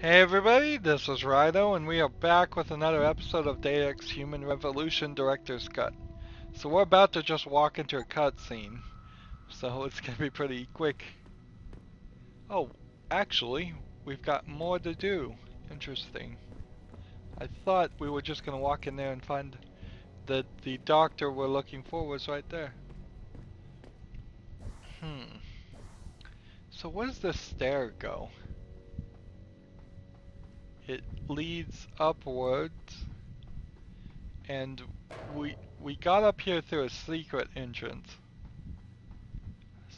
Hey everybody, this is Rydo, and we are back with another episode of Deus Human Revolution Director's Cut. So we're about to just walk into a cutscene, so it's gonna be pretty quick. Oh, actually, we've got more to do. Interesting. I thought we were just gonna walk in there and find that the doctor we're looking for was right there. So where does this stair go? It leads upwards. And we got up here through a secret entrance.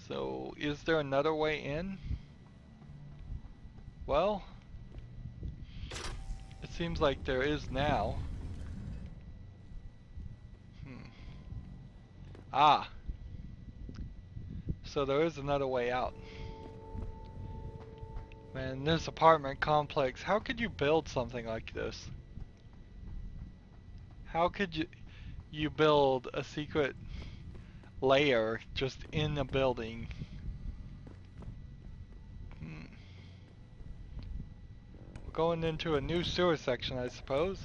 So is there another way in? Well, it seems like there is now. Ah, so there is another way out. Man, this apartment complex, how could you build something like this? How could you build a secret layer just in a building? We're going into a new sewer section, I suppose.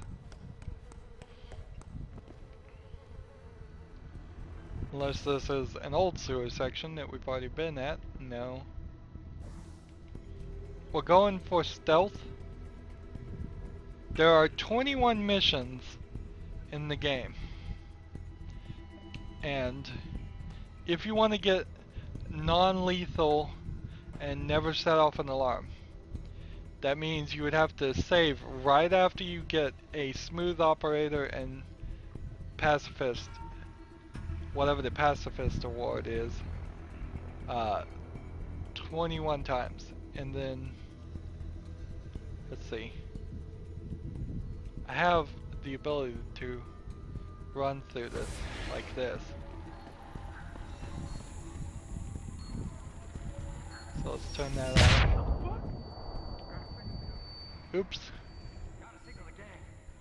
Unless this is an old sewer section that we've already been at. No. We're going for stealth. There are 21 missions in the game. And if you want to get non-lethal and never set off an alarm, that means you would have to save right after you get a smooth operator and pacifist, whatever the pacifist award is, 21 times. And then, let's see, I have the ability to run through this like this. So let's turn that on. Oops.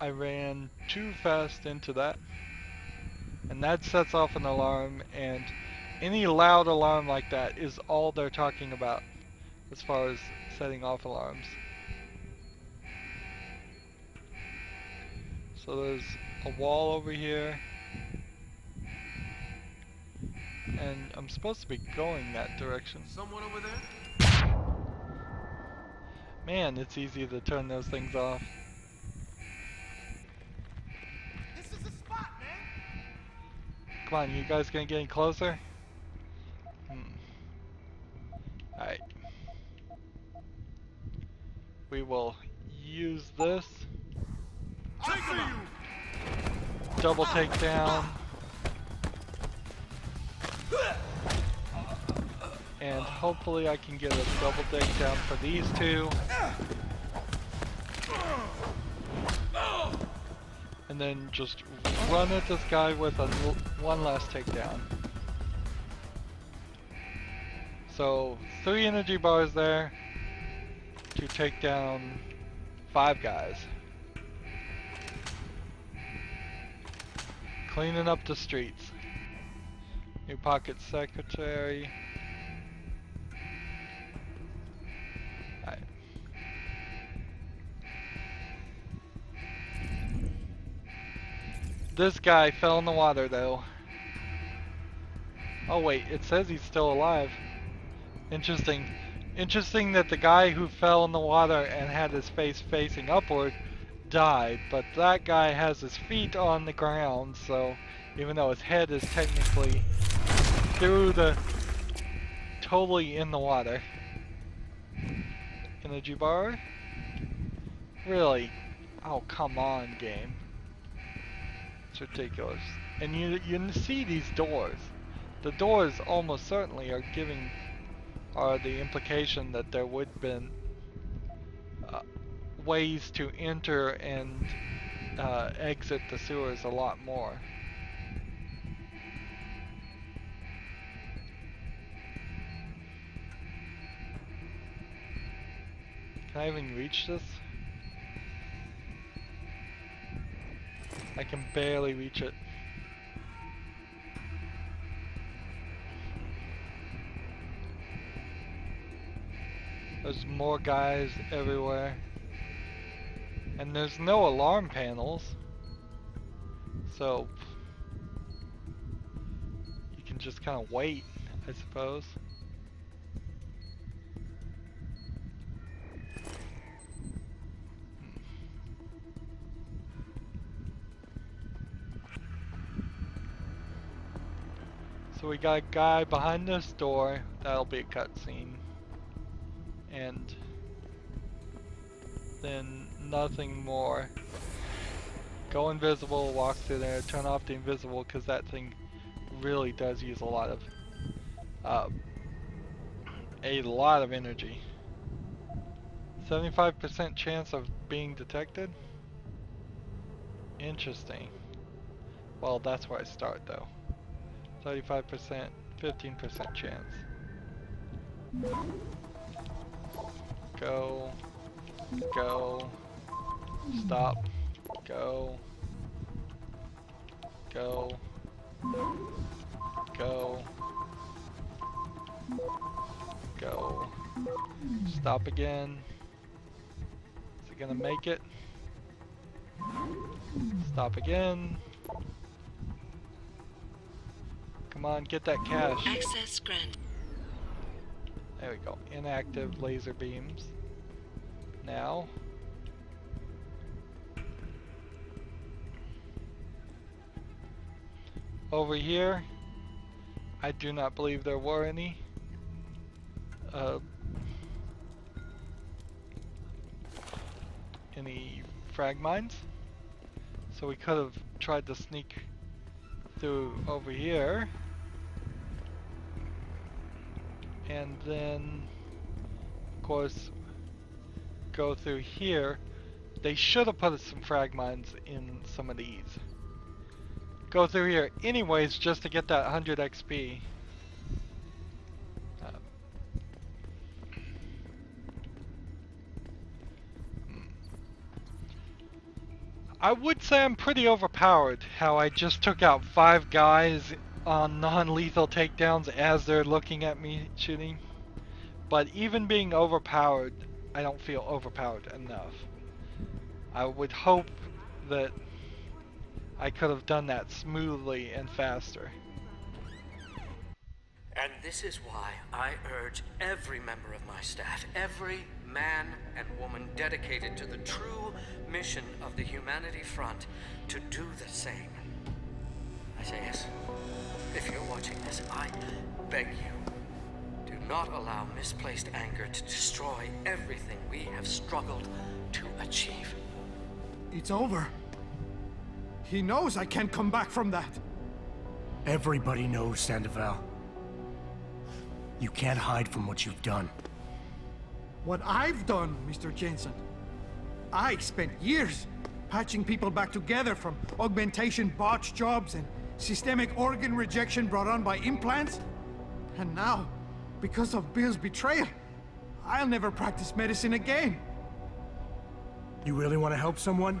I ran too fast into that. And that sets off an alarm, and any loud alarm like that is all they're talking about as far as setting off alarms. So there's a wall over here, and I'm supposed to be going that direction. Someone over there? Man, it's easy to turn those things off. This is a spot, man. Come on, you guys gonna get any closer? Alright. We will use this. I see you. Double takedown. And hopefully I can get a double takedown for these two. And then just run at this guy with one last takedown. So 3 energy bars there to take down 5 guys. Cleaning up the streets. New pocket secretary. Alright. This guy fell in the water though. Oh wait, it says he's still alive. Interesting. Interesting that the guy who fell in the water and had his face facing upward died, but that guy has his feet on the ground, so even though his head is technically totally in the water. Energy bar? Really? Oh, come on, game. It's ridiculous. And you see these doors. The doors almost certainly are the implication that there would have been ways to enter and exit the sewers a lot more. Can I even reach this? I can barely reach it. There's more guys everywhere. And there's no alarm panels, so you can just kind of wait, I suppose. So we got a guy behind this door. That'll be a cutscene. And then nothing more. Go invisible, walk through there, turn off the invisible, because that thing really does use a lot of energy. 75% chance of being detected? Interesting. Well, that's where I start though. 35%, 15% chance. Go. Go. Stop. Go. Go. Go. Go. Stop again. Is it gonna make it? Stop again. Come on, get that cash. Access granted. There we go. Inactive laser beams. Now. Over here, I do not believe there were any. Any frag mines. So we could have tried to sneak through over here. And then, of course, go through here. They should have put some frag mines in some of these. Go through here anyways just to get that 100 XP. I would say I'm pretty overpowered, how I just took out 5 guys on non-lethal takedowns as they're looking at me shooting. But even being overpowered, I don't feel overpowered enough. I would hope that I could have done that smoothly and faster. And this is why I urge every member of my staff, every man and woman dedicated to the true mission of the Humanity Front, to do the same. I say yes. If you're watching this, I beg you, do not allow misplaced anger to destroy everything we have struggled to achieve. It's over. He knows I can't come back from that. Everybody knows, Sandoval. You can't hide from what you've done. What I've done, Mr. Jensen. I spent years patching people back together from augmentation botch jobs and systemic organ rejection brought on by implants. And now, because of Bill's betrayal, I'll never practice medicine again. You really want to help someone?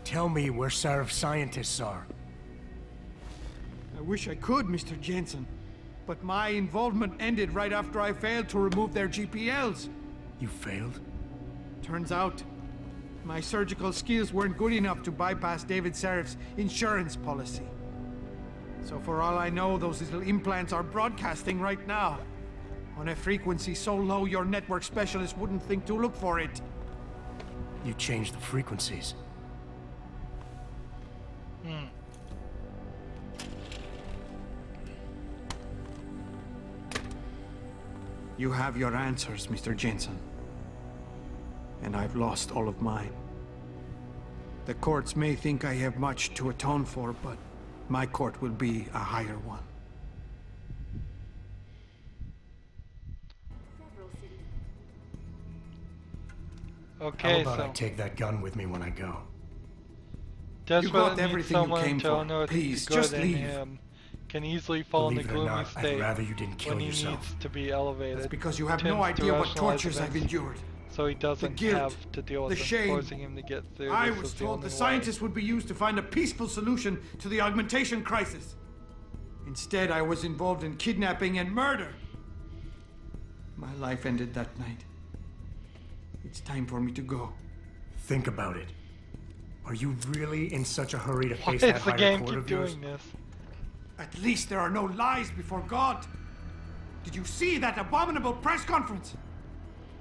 Tell me where Sarif's scientists are. I wish I could, Mr. Jensen. But my involvement ended right after I failed to remove their GPLs. You failed? Turns out, my surgical skills weren't good enough to bypass David Sarif's insurance policy. So for all I know, those little implants are broadcasting right now. On a frequency so low your network specialist wouldn't think to look for it. You changed the frequencies. You have your answers, Mr. Jensen. And I've lost all of mine. The courts may think I have much to atone for, but my court will be a higher one. Okay, How about so I take that gun with me when I go? You got desperately needs everything you someone came to for. unearth the Please, good just in leave. him. Can easily fall in Believe the it or gloomy not, I'd state rather you didn't kill when he yourself. needs to be elevated. That's because you have no Tends to idea what rationalize tortures I've events, endured. so he doesn't guilt, have to deal with the them shame. forcing him to get through. I This was is the told only the way. scientists would be used to find a peaceful solution to the augmentation crisis. Instead, I was involved in kidnapping and murder. My life ended that night. It's time for me to go. Think about it. Are you really in such a hurry to Why face that does the higher game court keep of yours? doing this? At least there are no lies before God. Did you see that abominable press conference?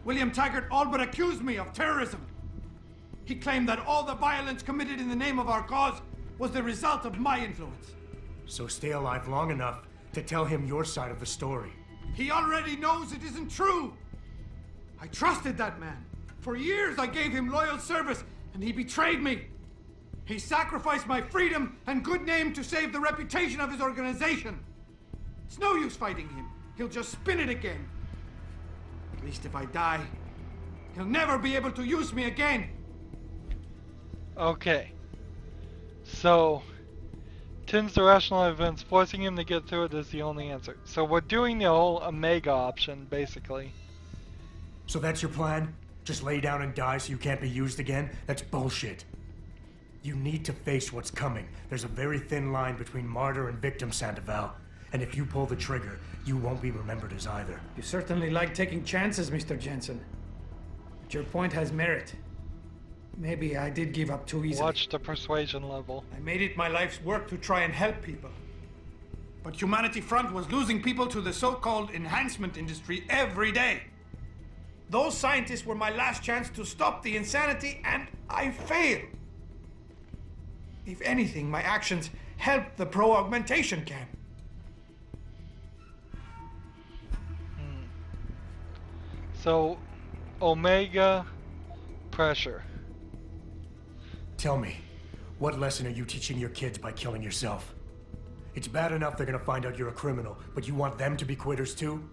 William Taggart all but accused me of terrorism. He claimed that all the violence committed in the name of our cause was the result of my influence. So stay alive long enough to tell him your side of the story. He already knows it isn't true. I trusted that man. For years I gave him loyal service, and he betrayed me. He sacrificed my freedom and good name to save the reputation of his organization. It's no use fighting him. He'll just spin it again. At least if I die, he'll never be able to use me again. Okay. So, tends to rationalize events, forcing him to get through it is the only answer. So we're doing the whole Omega option, basically. So that's your plan? Just lay down and die so you can't be used again? That's bullshit. You need to face what's coming. There's a very thin line between martyr and victim, Sandoval. And if you pull the trigger, you won't be remembered as either. You certainly like taking chances, Mr. Jensen. But your point has merit. Maybe I did give up too easily. Watch the persuasion level. I made it my life's work to try and help people. But Humanity Front was losing people to the so-called enhancement industry every day. Those scientists were my last chance to stop the insanity, and I failed. If anything, my actions helped the pro-augmentation camp. So, Omega pressure. Tell me, what lesson are you teaching your kids by killing yourself? It's bad enough they're gonna find out you're a criminal, but you want them to be quitters too?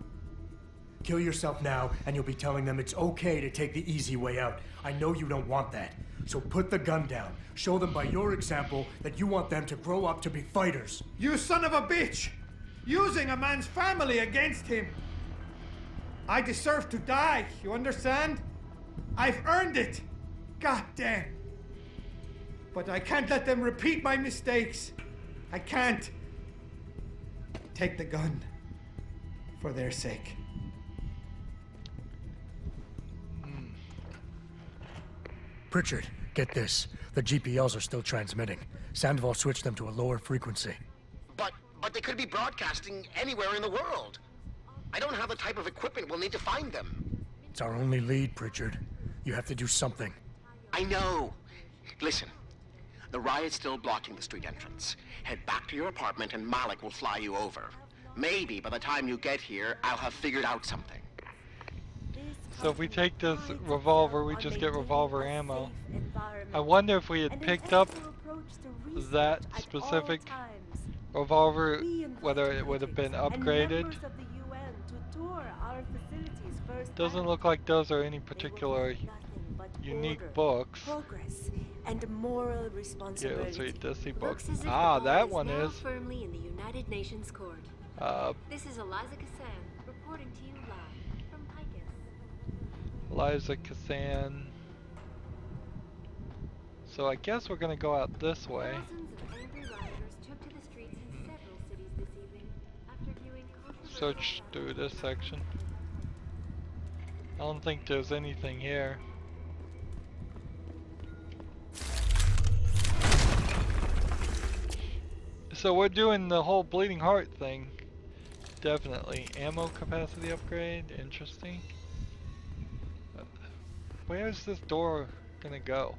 Kill yourself now, and you'll be telling them it's okay to take the easy way out. I know you don't want that. So put the gun down. Show them by your example that you want them to grow up to be fighters. You son of a bitch! Using a man's family against him! I deserve to die, you understand? I've earned it! God damn! But I can't let them repeat my mistakes. I can't. Take the gun. For their sake. Pritchard, get this. The GPLs are still transmitting. Sandoval switched them to a lower frequency. But they could be broadcasting anywhere in the world. I don't have the type of equipment we'll need to find them. It's our only lead, Pritchard. You have to do something. I know. Listen, the riot's still blocking the street entrance. Head back to your apartment and Malik will fly you over. Maybe by the time you get here, I'll have figured out something. So if we take this revolver, we just get revolver ammo. I wonder if we had picked up that specific revolver, whether it would have been upgraded. Doesn't look like those are any particular unique books. And moral responsibility. Yeah, let's read this book. Ah, that one is. Firmly in the United Nations Court. This is Eliza Cassan reporting to you live from Picus. Eliza Cassan. So I guess we're gonna go out this way. Thousands of angry rioters took to the streets in several cities this evening after viewing Search through this section. I don't think there's anything here. So we're doing the whole bleeding heart thing. Definitely. Ammo capacity upgrade. Interesting. Where's this door gonna go?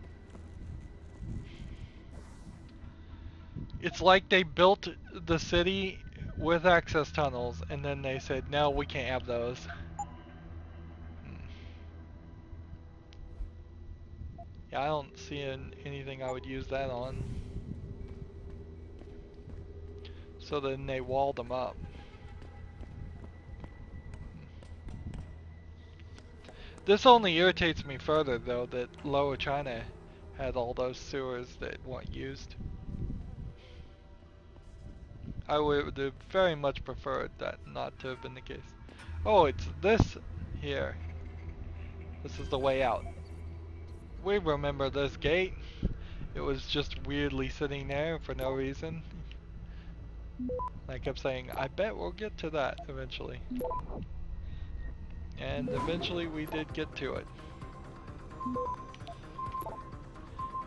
It's like they built the city with access tunnels and then they said, no, we can't have those. Yeah, I don't see anything I would use that on. So then they walled them up. This only irritates me further though that Lower China had all those sewers that weren't used. I would have very much preferred that not to have been the case. Oh, it's this here. This is the way out. We remember this gate. It was just weirdly sitting there for no reason. I kept saying, I bet we'll get to that eventually. And eventually we did get to it.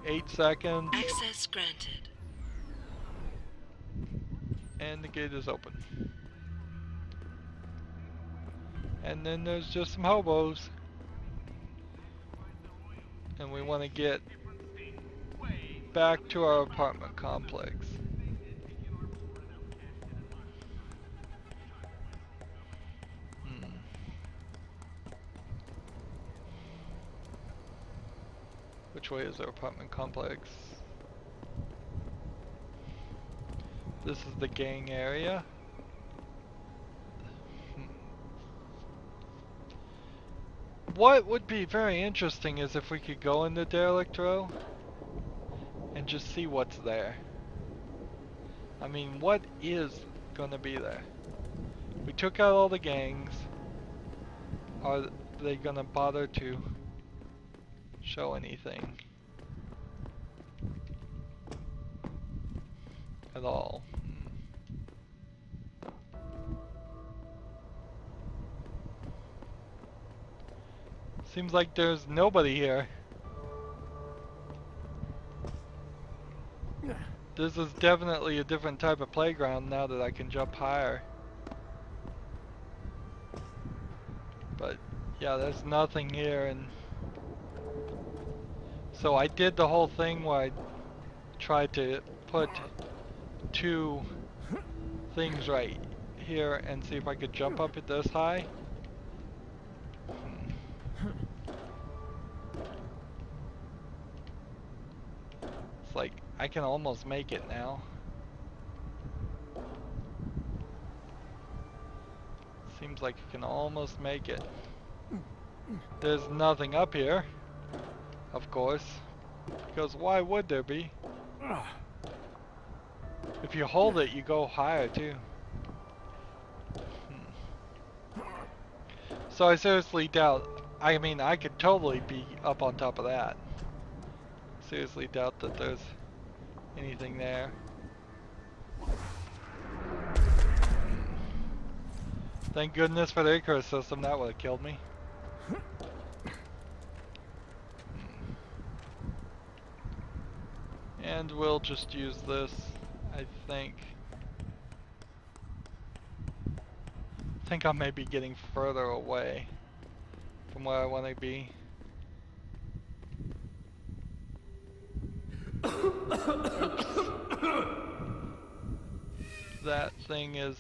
8 seconds. Access granted. And the gate is open. And then there's just some hobos. And we want to get back to our apartment complex. Which way is our apartment complex? This is the gang area. What would be very interesting is if we could go into derelict row and just see what's there. I mean, what is gonna be there? We took out all the gangs. Are they gonna bother to show anything at all? Seems like there's nobody here. This is definitely a different type of playground now that I can jump higher. But yeah, there's nothing here, and so I did the whole thing where I tried to put 2 things right here and see if I could jump up it this high. It's like I can almost make it now. Seems like you can almost make it. There's nothing up here, of course, because why would there be? If you hold it, you go higher too. So I seriously doubt, I mean, I could totally be up on top of that. Seriously doubt that there's anything there. Thank goodness for the Icarus system, that would have killed me. And we'll just use this, I think. I think I may be getting further away from where I want to be. That thing is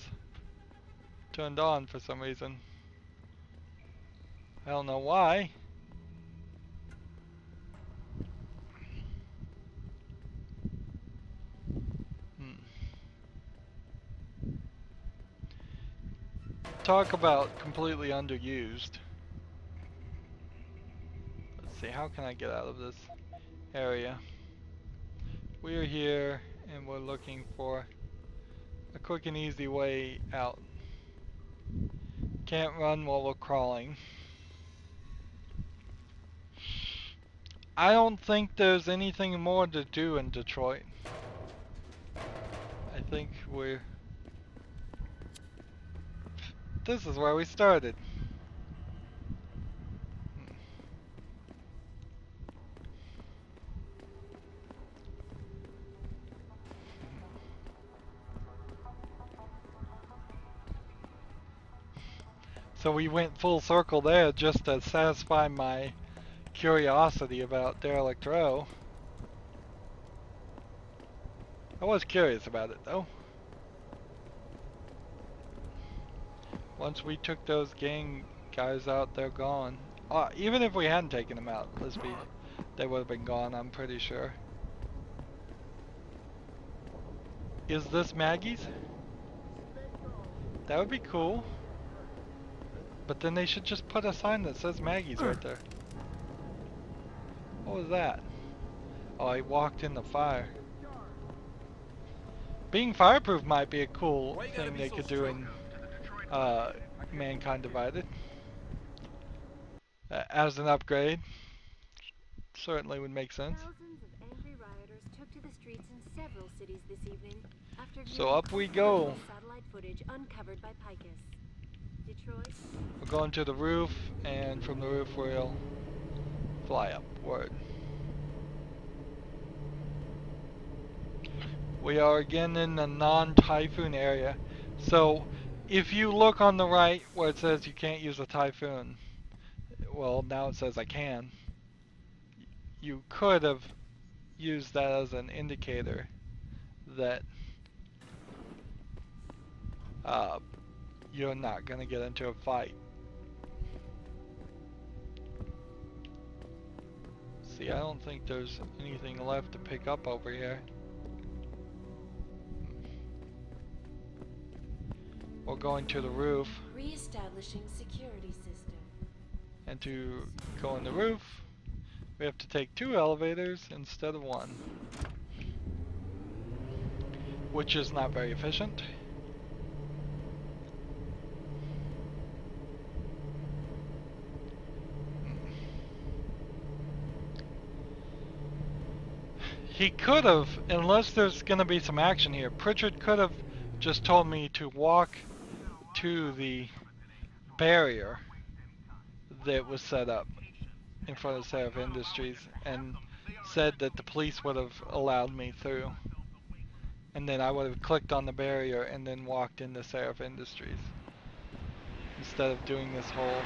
turned on for some reason. I don't know why. Talk about completely underused. Let's see, how can I get out of this area? We're here and we're looking for a quick and easy way out. Can't run while we're crawling. I don't think there's anything more to do in Detroit. I think we're... This is where we started. So we went full circle there just to satisfy my curiosity about derelict row. I was curious about it though. Once we took those gang guys out, they're gone. Even if we hadn't taken them out, they would have been gone, I'm pretty sure. Is this Maggie's? That would be cool. But then they should just put a sign that says Maggie's right there. What was that? Oh, I walked in the fire. Being fireproof might be a cool thing they could do in Mankind Divided. As an upgrade. Certainly would make sense. Thousands of angry rioters took to the streets in several cities this evening after So up we go. Satellite footage uncovered by Picus. Detroit. We're going to the roof, and from the roof we'll fly upward. We are again in the non-typhoon area. So if you look on the right where it says you can't use a typhoon, well, now it says I can. You could have used that as an indicator that you're not going to get into a fight. See, I don't think there's anything left to pick up over here. We're going to the roof. Re-establishing security system. And to go on the roof, we have to take 2 elevators instead of 1. Which is not very efficient. He could have, unless there's going to be some action here, Pritchard could have just told me to walk to the barrier that was set up in front of Seraph Industries and said that the police would have allowed me through. And then I would have clicked on the barrier and then walked into Seraph Industries. Instead of doing this whole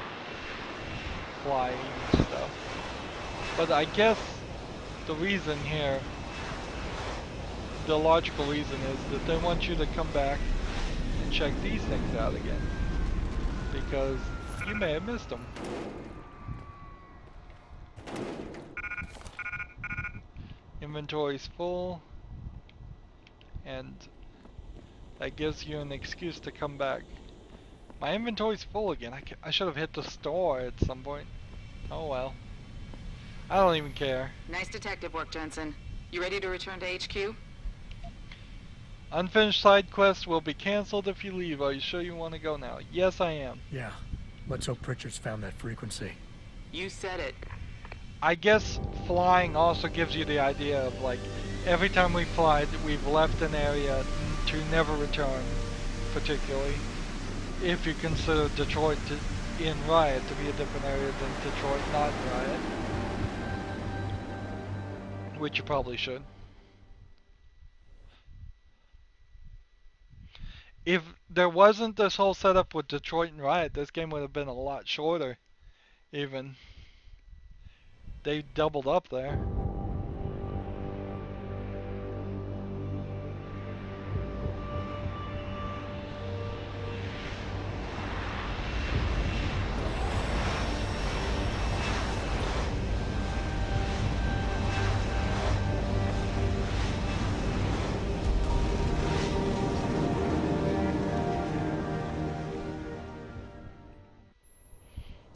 flying stuff. But I guess the reason here, the logical reason is that they want you to come back and check these things out again. Because you may have missed them. Inventory's full. And that gives you an excuse to come back. My inventory's full again. I should have hit the store at some point. Oh well. I don't even care. Nice detective work, Jensen. You ready to return to HQ? Unfinished side quests will be cancelled if you leave. Are you sure you want to go now? Yes, I am. Yeah. Let's hope Pritchard's found that frequency. You said it. I guess flying also gives you the idea of, like, every time we fly, we've left an area to never return, particularly. If you consider Detroit in Riot to be a different area than Detroit not in Riot. Which you probably should. If there wasn't this whole setup with Detroit and Riot, this game would have been a lot shorter, even. They doubled up there.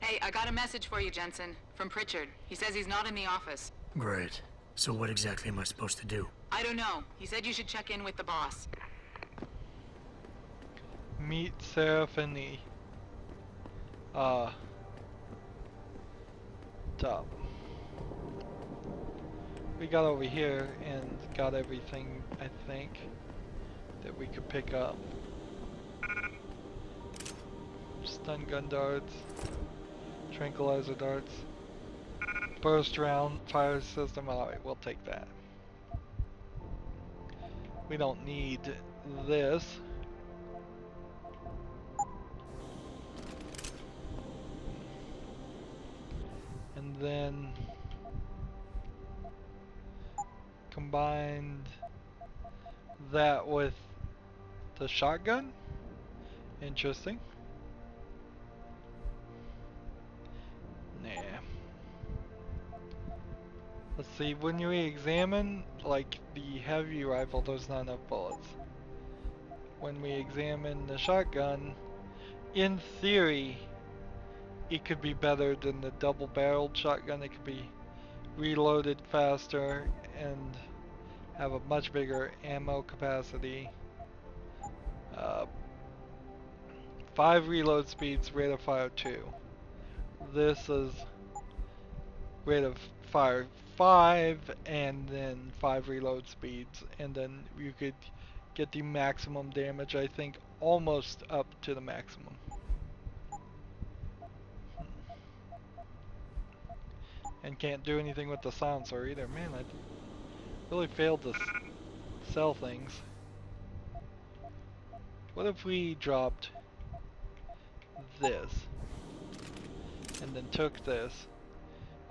Hey, I got a message for you, Jensen. From Pritchard. He says he's not in the office. Great. So what exactly am I supposed to do? I don't know. He said you should check in with the boss. Meet Seraph in the top. We got over here and got everything, I think, that we could pick up. Stun gun darts, tranquilizer darts, burst round, fire system. Alright, we'll take that. We don't need this. And then combined that with the shotgun. Interesting. Nah. Let's see, when you examine, like, the heavy rifle, there's not enough bullets. When we examine the shotgun, in theory, it could be better than the double-barreled shotgun. It could be reloaded faster and have a much bigger ammo capacity. 5 reload speeds, rate of fire 2. This is rate of fire 5 and then 5 reload speeds, and then you could get the maximum damage, I think, almost up to the maximum. And can't do anything with the silencer either. Man, I really failed this sell things. What if we dropped this and then took this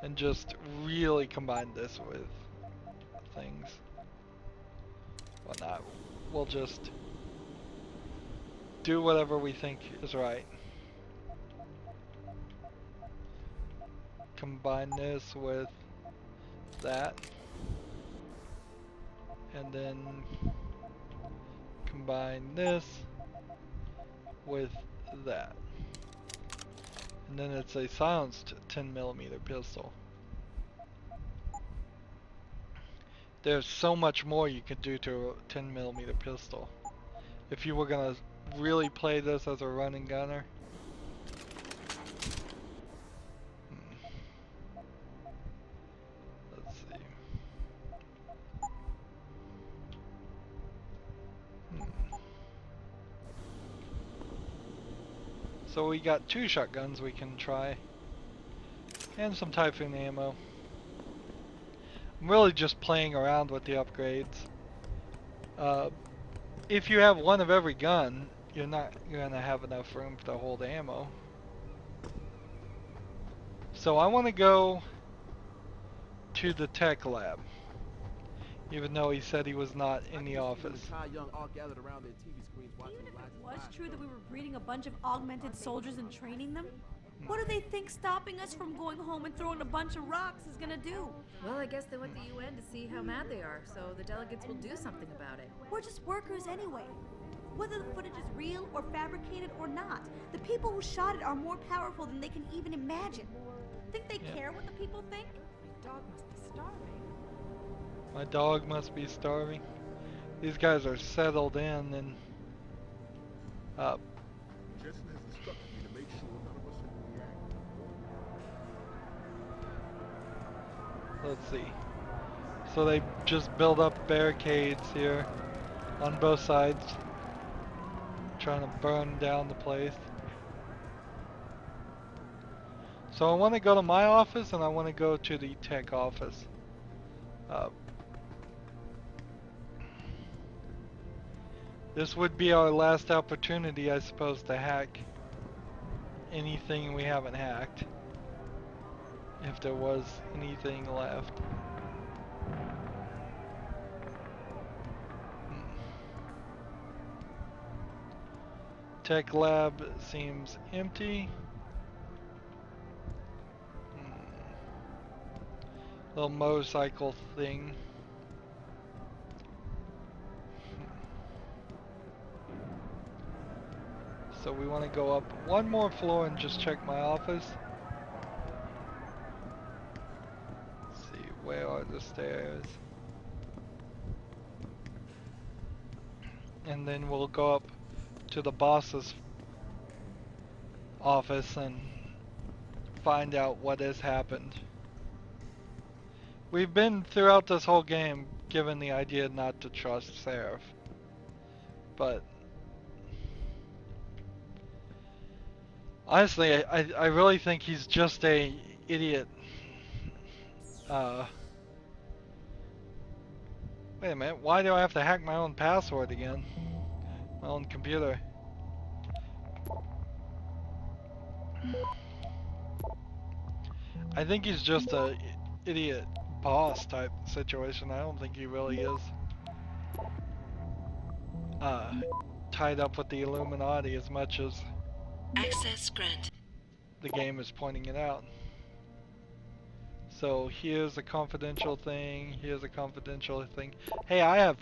and just really combined this with things? Well, not. We'll just do whatever we think is right. Combine this with that, and then combine this with that, and then it's a silenced 10mm pistol. There's so much more you could do to a 10mm pistol if you were gonna really play this as a running gunner. Let's see. So we got 2 shotguns we can try, and some Typhoon ammo. I'm really just playing around with the upgrades. If you have one of every gun, you're not gonna have enough room to hold ammo. So I want to go to the tech lab, even though he said he was not in the office. Even if it was true that we were breeding a bunch of augmented soldiers and training them, what do they think stopping us from going home and throwing a bunch of rocks is gonna do? Well, I guess they went to UN to see how mad they are, so the delegates will do something about it. We're just workers anyway. Whether the footage is real or fabricated or not, the people who shot it are more powerful than they can even imagine. Think they care what the people think? My dog must be starving. My dog must be starving. These guys are settled in and Jensen has instructed me to make sure none of us react. let's see. So they just build up barricades here on both sides, trying to burn down the place. So I want to go to my office and I want to go to the tech office. This would be our last opportunity, I suppose, to hack anything we haven't hacked, if there was anything left. Tech lab seems empty. Little motorcycle thing. So we want to go up one more floor and just check my office. Let's see, where are the stairs? And then we'll go up to the boss's office and find out what has happened. We've been throughout this whole game given the idea not to trust Seraph, but honestly, I really think he's just a idiot. Wait a minute, why do I have to hack my own password again? My own computer. I think he's just a idiot boss type situation. I don't think he really is tied up with the Illuminati as much as Access granted. the game is pointing it out. So here's a confidential thing, here's a confidential thing. Hey, I have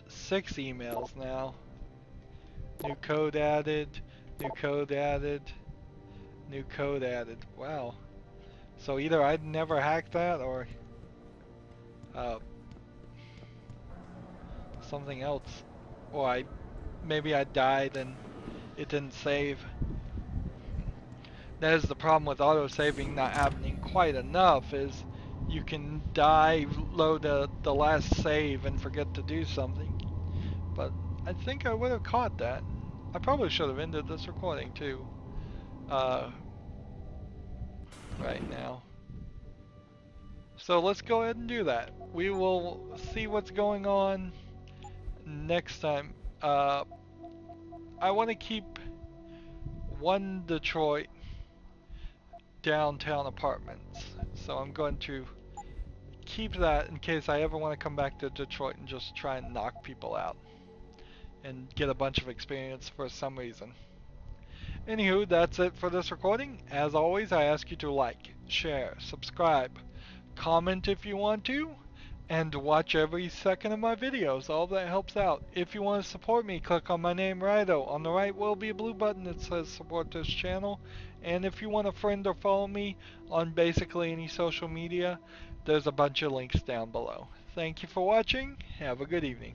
6 emails now. New code added, new code added, new code added. Wow. So either I'd never hacked that or something else. Or maybe I died and it didn't save. That is the problem with auto-saving not happening quite enough, is you can die, load the last save and forget to do something. But I think I would have caught that. I probably should have ended this recording too. Right now. So let's go ahead and do that. We will see what's going on next time. I want to keep one Detroit downtown apartments, so I'm going to keep that in case I ever want to come back to Detroit and just try and knock people out and get a bunch of experience for some reason. Anywho, that's it for this recording. As always, I ask you to like, share, subscribe, comment if you want to, and watch every second of my videos. All that helps out. If you want to support me, click on my name, Rydo. On the right will be a blue button that says support this channel. And if you want to friend or follow me on basically any social media, there's a bunch of links down below. Thank you for watching. Have a good evening.